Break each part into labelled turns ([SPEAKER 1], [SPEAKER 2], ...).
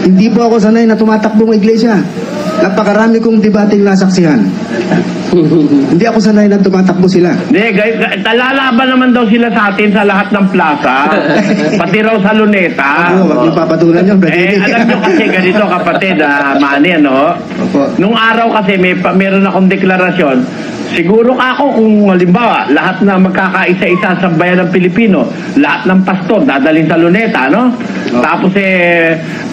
[SPEAKER 1] Hindi po ako sanay na tumatakbong iglesia. Napakarami kong debating nasaksihan. Hindi ako sanay na tumatakbo sila.
[SPEAKER 2] Hindi, guys, lalaban naman daw sila sa atin sa lahat ng plaza. Pati raw sa Luneta.
[SPEAKER 1] Wag niyo papatulan yun.
[SPEAKER 2] Alam nyo kasi ganito kapatid, Manny, ano?
[SPEAKER 1] Opo.
[SPEAKER 2] Nung araw kasi meron akong deklarasyon. Siguro ako kung halimbawa lahat na magkakaisa-isa sa bayan ng Pilipino, lahat ng pastor dadalhin sa Luneta, no? Tapos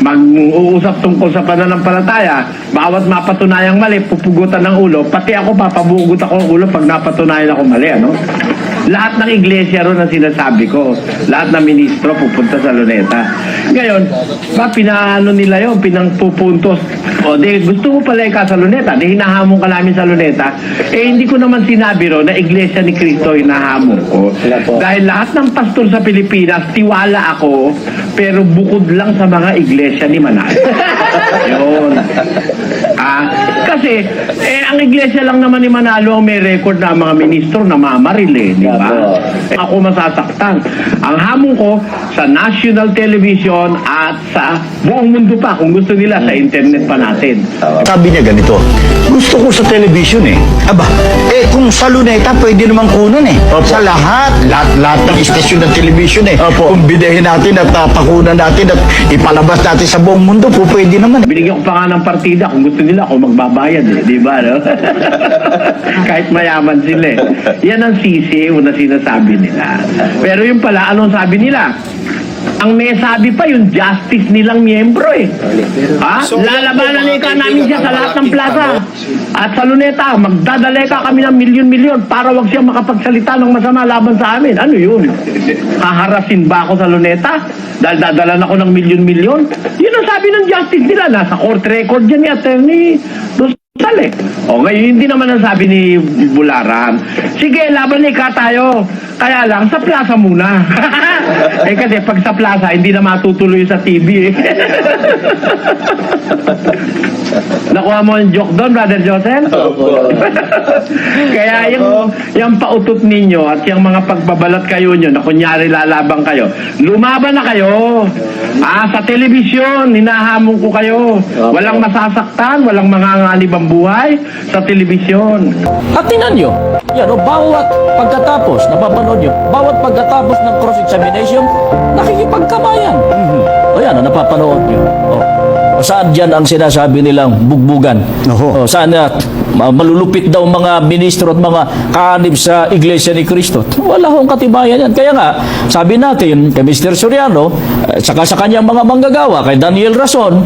[SPEAKER 2] mag-uusap tungkol sa pananampalataya, bawat mapatunayang mali, pupugutan ng ulo, pati ako papabugot ako ng ulo pag napatunayan ako mali, ano? Lahat ng iglesia ron ang sinasabi ko, lahat ng ministro pupunta sa Luneta. Ngayon, pinaano nila yun, pinangpupuntos. O, di, gusto mo pala ika sa Luneta, di hinahamon ka namin sa Luneta. Hindi ko naman sinabi ron na iglesia ni Cristo hinahamon ko. Dahil lahat ng pastor sa Pilipinas, tiwala ako, pero bukod lang sa mga iglesia ni Manalo. Yun. Kasi, ang iglesia lang naman ni Manalo ang may record na mga ministro na mamaril di ba? Ako masasaktan. Ang hamon ko sa national television at sa buong mundo pa, kung gusto nila, sa internet pa natin.
[SPEAKER 3] Sabi niya ganito, gusto ko sa television Aba, kung sa Luneta, pwede naman kunan Sa lahat ng istasyon ng television Kung bidehin natin at pakunan natin at ipalabas natin sa buong mundo, pwede naman.
[SPEAKER 2] Binigyan ko pa nga ng partida kung gusto nila ako magbabayad di ba? No? Kahit mayaman sila Yan ang sisiw na sinasabi nila. Pero yung pala, anong sabi nila? Ang may sabi pa yung justice nilang miyembro lalabanan ka namin siya sa lahat ng plaza. At sa Luneta, magdadaleka kami ng milyon-milyon para wag siya makapagsalita ng masama laban sa amin. Ano yun? Haharasin ba ako sa Luneta? Dahil dadalan ako ng milyon-milyon? Yun ang sabi ng justice nila. Nasa court record yan ni Attorney Rosal O ngayon, hindi naman ang sabi ni Bularan. Sige, laban tayo. Kaya lang, sa plaza muna. Kasi pag sa plaza, hindi na matutuloy sa TV Nakuha mo yung joke doon, Brother Joseph? Kaya yung pautot ninyo at yung mga pagbabalat kayo nyo na kunyari lalabang kayo, lumaban na kayo. Sa telebisyon, hinahamon ko kayo. Walang masasaktan, walang manganganib ang buhay sa telebisyon.
[SPEAKER 4] At tingnan nyo, bawat pagkatapos, napapanood nyo, bawat pagkatapos ng cross-examination, nakikipagkamayan. Napapanood nyo. Saan dyan ang sinasabi nilang bugbugan? Saan malulupit daw mga ministro at mga kaanib sa Iglesia ni Cristo? Wala hong katibayan yan. Kaya nga, sabi natin kay Mr. Soriano, saka sa kanyang mga manggagawa, kay Daniel Rason,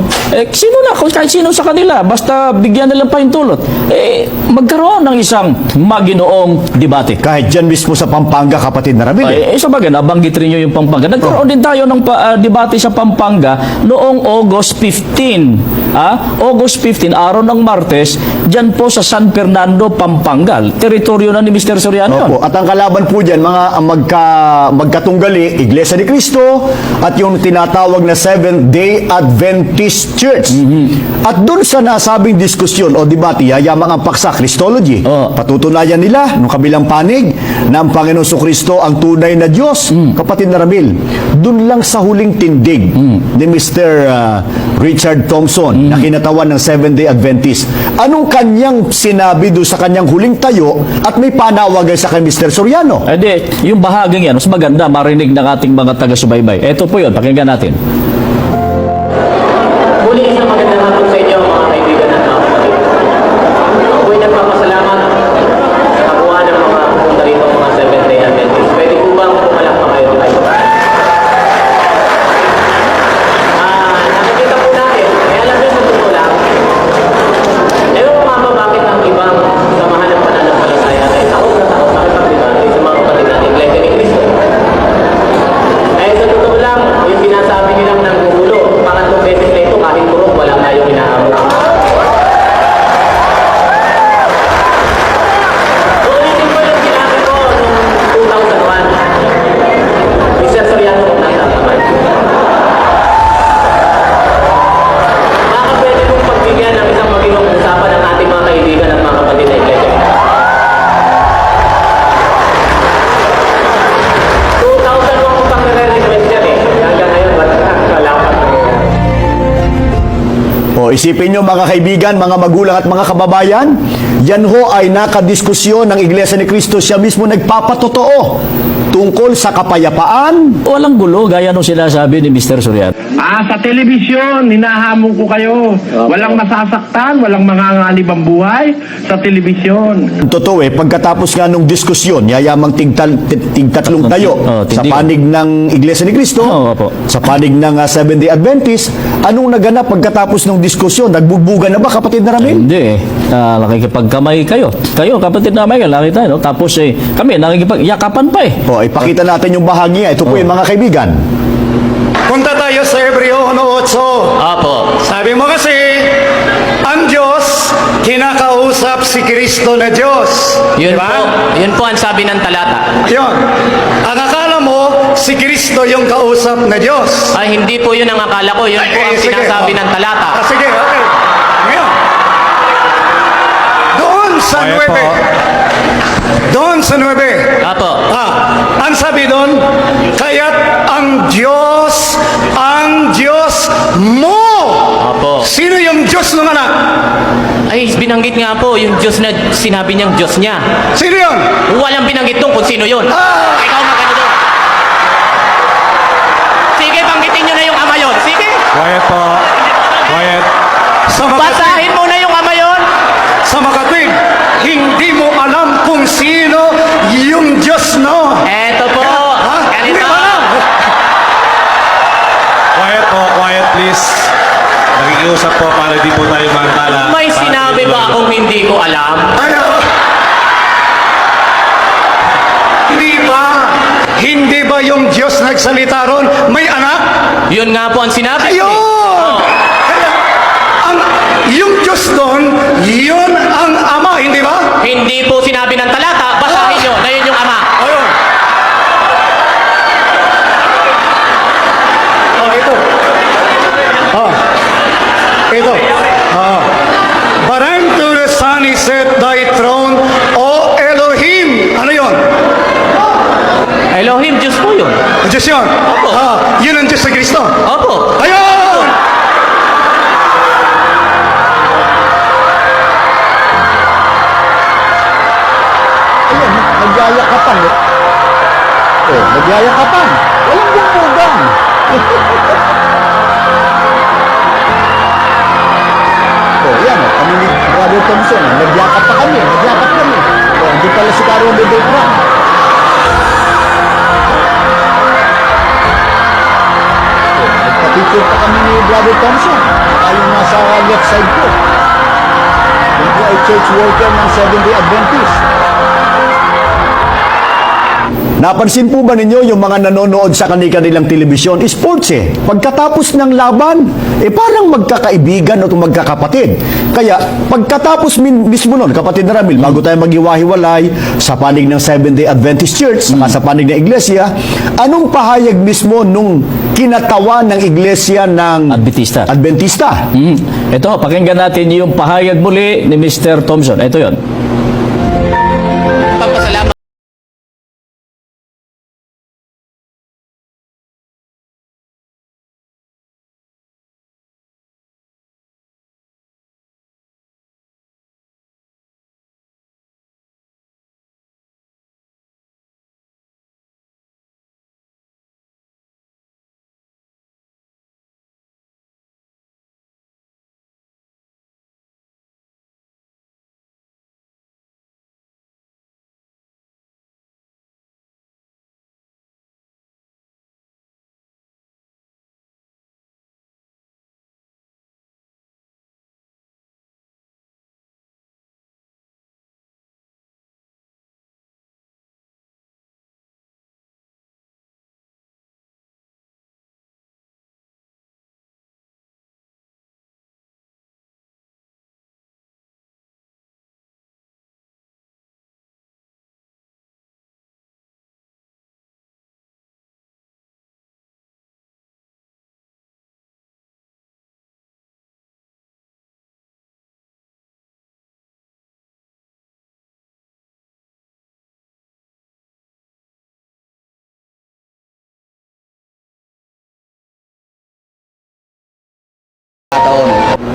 [SPEAKER 4] sino na, kahit sino sa kanila, basta bigyan nilang pahintulot, magkaroon ng isang maginoong debate.
[SPEAKER 3] Kahit dyan mismo sa Pampanga, kapatid na Ramil.
[SPEAKER 4] Sabagay, nabanggit rin nyo yung Pampanga. Nagkaroon din tayo ng debate sa Pampanga noong August 15. August 15, araw ng Martes, dyan po sa San Fernando, Pampanga. Teritoryo na ni Mr. Soriano.
[SPEAKER 3] At ang kalaban po dyan, mga magkatunggali, Iglesia ni Cristo, at yung tinatawag na Seventh-day Adventist Church. At doon sa nasabing diskusyon o debate, yayamang ang paksa, Christology. Patutunayan nila, nung kabilang panig, na ang Panginoon Kristo ang tunay na Diyos. Kapatid na Ramil, doon lang sa huling tindig ni Mr. Richard Thompson, na kinatawan ng Seventh-day Adventist. Anong kanyang sinabi doon sa kanyang huling tayo at may panawagan sa kay Mr. Soriano?
[SPEAKER 4] Yung bahaging yan, mas maganda marinig ng ating mga taga-subaybay. Ito po yun, pakinggan natin.
[SPEAKER 5] Muli isang magandang hapon sa inyo, mga kaibigan at mga kapatid. Ako'y nagpapasalamat sa kabuuan ng mga pumunta rito, mga Seventh-day Adventist. Pwede po bang pumalakpak kayo tayo? Nakikita po natin, kaya alam nyo sa totoo lang, ewan ko mama bakit ang ibang samahan ng pananampalataya ay takot na takot makipagbibati sa mga kapatid natin, Iglesia ni Cristo. Sa totoo lang, yung sinasabi nilang
[SPEAKER 3] O, isipin nyo mga kaibigan, mga magulang at mga kababayan, yan ho ay nakadiskusyon ng Iglesia ni Cristo. Siya mismo nagpapatotoo tungkol sa kapayapaan.
[SPEAKER 4] Walang gulo, gaya nung sinasabi ni Mr. Soriano.
[SPEAKER 2] Sa telebisyon, hinahamon ko kayo. Walang masasaktan, walang manganganib ang buhay sa telebisyon.
[SPEAKER 3] Totoo pagkatapos nga nung diskusyon, yayamang tigtatlong tayo sa
[SPEAKER 4] tindig.
[SPEAKER 3] panig ng Iglesia ni Cristo,
[SPEAKER 4] Opo.
[SPEAKER 3] sa panig ng Seventh-day Adventist, anong naganap pagkatapos ng diskusyon? Nagbubugan na ba, kapatid na Ramil?
[SPEAKER 4] Hindi eh. Nakikipagkamay kayo. Kayo, kapatid na may laki tayo. No? Tapos kami, nakikipagyakapan pa eh.
[SPEAKER 3] O, ipakita natin yung bahagi. Ito po yung mga kaibigan.
[SPEAKER 6] Punta tayo sa Hebreo 1:8.
[SPEAKER 5] Opo.
[SPEAKER 6] Sabi mo kasi, ang Diyos, kinakausap si Kristo na Diyos.
[SPEAKER 5] Yun
[SPEAKER 6] Diba?
[SPEAKER 5] po, yun po ang sabi ng talata.
[SPEAKER 6] Yun. Ang akala mo, si Kristo yung kausap na Diyos.
[SPEAKER 5] Ay, hindi po yun ang akala ko. Yun po ang
[SPEAKER 6] Sige.
[SPEAKER 5] sinasabi ng talata.
[SPEAKER 6] Sige, okay. Ngayon, doon sa 9. Doon sa 9.
[SPEAKER 5] Opo.
[SPEAKER 6] Ang sabi doon, kaya't ang Diyos mo.
[SPEAKER 5] Opo.
[SPEAKER 6] Sino yung Diyos ng anak?
[SPEAKER 5] Ay, binanggit nga po yung Diyos na sinabi niyang Diyos niya.
[SPEAKER 6] Sino yun?
[SPEAKER 5] Walang binanggit doon kung sino yun. Ikaw magano doon. Sige, banggitin niyo na yung ama yun. Sige.
[SPEAKER 6] Quiet po. Quiet.
[SPEAKER 5] Basahin mo na yung ama yun.
[SPEAKER 6] Sa makatwid, hindi mo alam kung sino yung Diyos, no?
[SPEAKER 5] Eto po.
[SPEAKER 6] Hindi
[SPEAKER 5] Ganito.
[SPEAKER 6] mo alam.
[SPEAKER 7] Quiet po, quiet please. Nakikiusap po para di po tayo mantala.
[SPEAKER 5] May sinabi ba akong hindi ko alam?
[SPEAKER 6] Ano? Hindi ba yung Diyos nagsalita ron? May anak?
[SPEAKER 5] Yun nga po ang sinabi.
[SPEAKER 6] Ayun! Kaya, yung Diyos doon, yun ang Ama, hindi ba?
[SPEAKER 5] Hindi po sinabi ng talata. Basahin nyo na yun yung ama.
[SPEAKER 6] Ayun. Ito. Ito. But unto the Son is set thy throne, O Elohim. Ano yun?
[SPEAKER 5] Elohim, Diyos po yun.
[SPEAKER 6] Diyos yun.
[SPEAKER 5] Opo.
[SPEAKER 6] Yun ang Diyos sa Kristo.
[SPEAKER 5] Opo.
[SPEAKER 6] Ayun!
[SPEAKER 3] Ayan, nagyayakapan. Nagyayakapan. Walang bumbugan. Yan kami ni Brother Thompson, nagyakap pa kami, nagyakap kami. Hindi pala si Carol de Beltran. Nagpa-picture pa kami ni Brother Thompson. Yung nasa left side ko. Yung po ay church worker ng Seventh-day Adventist. Napansin po ba ninyo yung mga nanonood sa kanilang telebisyon? Sports Pagkatapos ng laban, parang magkakaibigan o magkakapatid. Kaya, pagkatapos mismo nun, kapatid na Ramil, bago tayo maghiwa-hiwalay sa panig ng Seventh-day Adventist Church, saka sa panig ng Iglesia, anong pahayag mismo nung kinatawan ng Iglesia ng
[SPEAKER 4] Adventista. Ito, pakinggan natin yung pahayag muli ni Mr. Thompson. Ito yon.
[SPEAKER 5] Pagpasalamat.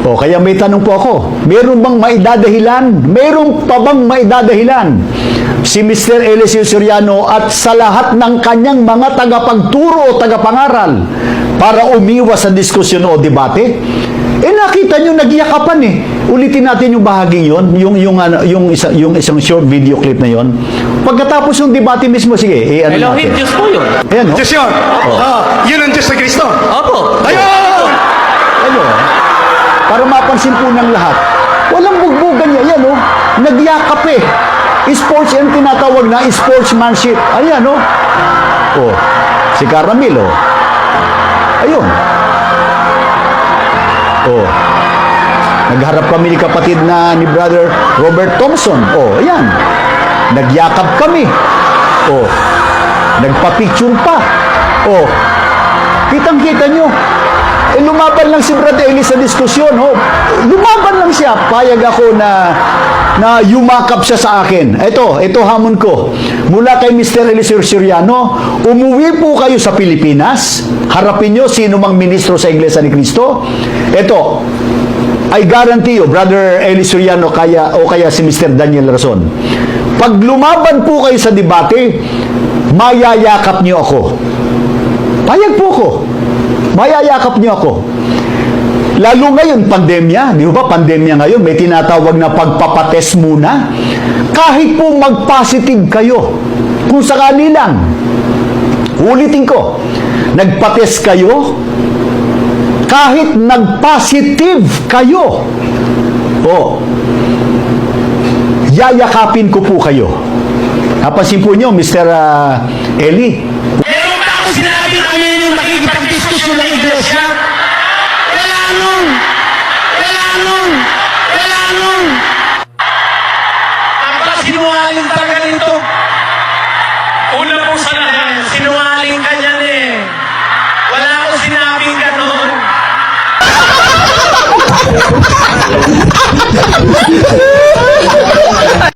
[SPEAKER 3] O kaya may tanong po ako, meron bang maidadahilan? Meron pa bang maidadahilan si Mr. Eliseo Soriano at sa lahat ng kanyang mga tagapagturo o tagapangaral para umiwas sa diskusyon o debate? Nakita nyo, nagyakapan eh. Ulitin natin yung bahaging yon, yung isang short video clip na yon. Pagkatapos yung debate mismo, sige, ano
[SPEAKER 4] Elohim,
[SPEAKER 3] natin?
[SPEAKER 4] Diyos po yun.
[SPEAKER 3] Ayan, no?
[SPEAKER 6] Diyos yun. Yun ang Diyos na Kristo.
[SPEAKER 4] Opo.
[SPEAKER 6] Ayun!
[SPEAKER 3] Ano? Para mapansin po ng lahat. Walang bugbugan niya. Yan, no? Nagyakap eh. Sports yan tinatawag na sportsmanship. Ayan, no? Oh, si Caramil, oh. Ayun. Oh. Nagharap kami ni kapatid na ni Brother Robert Thompson. Oh, ayan. Nagyakap kami. Oh. Nagpa-picture pa. Oh. Kitang-kita nyo. Lumaban lang si Brother Eli sa diskusyon. Oh. Lumaban lang siya. Payag ako na yumakap siya sa akin. Ito hamon ko. Mula kay Mr. Eliseo Soriano, umuwi po kayo sa Pilipinas. Harapin nyo sino mang ministro sa Iglesia ni Cristo. Ito, I guarantee you, Brother Eliseo Soriano o kaya si Mr. Daniel Rason, pag lumaban po kayo sa debate, mayayakap nyo ako. Payag po ko. Mayayakap nyo ako. Lalo ngayon, pandemya. Di ba, pandemya ngayon, may tinatawag na pagpapatest muna. Kahit po mag-positive kayo, kung sakali lang, ulitin ko, nagpatest kayo, kahit nag-positive kayo, yayakapin ko po kayo. Napansin po nyo, Mr. Eli,
[SPEAKER 8] Meron ba ako sinabi namin yung makikipag-diskusyon ng iglesia? Wala nun! Wala nun! Wala nun! Ang sinungaling talaga nito. Una po sa lahat, sinungaling ka niyan eh. Wala akong sinabing ganon.